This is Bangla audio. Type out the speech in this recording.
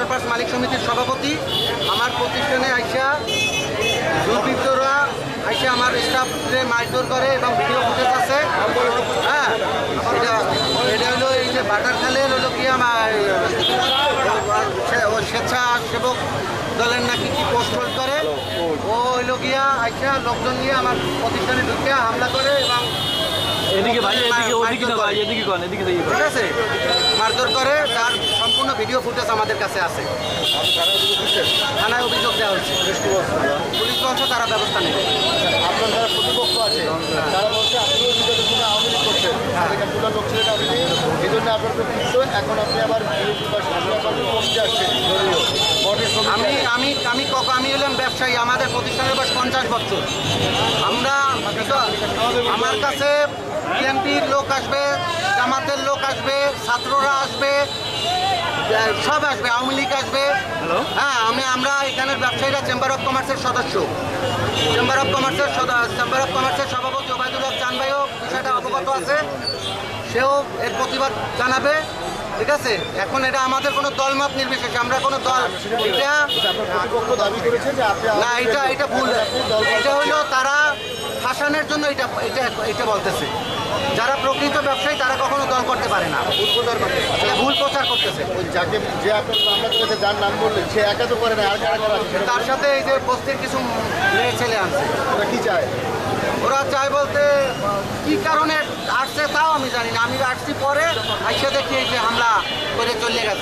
ওয়াটার পার্ক মালিক সমিতির সভাপতি। আমার প্রতিষ্ঠানে আইসা দুর্বৃত্তরা আইসা আমার স্টাফকে মারধর করে এবং ভিডিও ফুটেজ আছে। হ্যাঁ, এটা হলো এই যে বাটারখালের হলো কি আমার স্বেচ্ছাসেবক দলের নাকি কি পোস্ট করে, ও হইলো গিয়া আইসা লোকজন নিয়ে আমার প্রতিষ্ঠানে ঢুকে হামলা করে এবং এদিকে ভাই, এদিকে ওদিকে না ভাই, এদিকে কোন, এদিকে দেখি ঠিক আছে, মারধর করে। তার সম্পূর্ণ ভিডিও ফুটেজ আমাদের কাছে আছে। থানায় অভিযোগ দেওয়া হয়েছে, পুলিশ বলছে তারা ব্যবস্থা নেবে। আপনার যারা প্রতিপক্ষ আছে তারা বলছে আপনিও বিগত দিনে আওয়ামী লীগ করছেন, পুরো লোক ছিলেন আপনি, এই জন্য আপনার কিন্তু এখন আপনি আবার পোস্টে আসছেন। আমি হলাম ব্যবসায়ী, আমাদের প্রতিষ্ঠানের বয়স 50 বছর। আমরা আমার কাছে বিএনপির লোক আসবে, জামাতের লোক আসবে, ছাত্ররা আসবে, সব আসবে, আওয়ামী লীগ আসবে। হ্যাঁ, আমরা এখানের ব্যবসায়ীরা চেম্বার অফ কমার্সের সদস্য, চেম্বার অফ কমার্সের সভাপতি ওবায়দুল হক চান ভাইও বিষয়টা অবগত আছে, সেও এর প্রতিবাদ জানাবে। ঠিক আছে, এখন এটা আমাদের কোনো দলমত নির্বিশেষে, আমরা কোনো দল না, এটা ভুল। এটা হলো তারা ফাঁসানোর জন্য এটা বলতেছে। যারা প্রকৃত ব্যবসায়ী তারা কখনো দল করতে পারে না, ভুল প্রচার করতেছে। যাকে যে আপনার আমরা করেছে যার নাম বললেন সে একা তো করে না, আর কারা করা আছে? তার সাথে এই যে বস্তির কিছু মেয়ে ছেলে আনছে। ওরা কি চায়? ওরা চায় বলতে কি কারণে আসছে তাও আমি জানি না। আমি আসছি পরে আইসা দেখি এই যে হামলা করে চলে গেছে।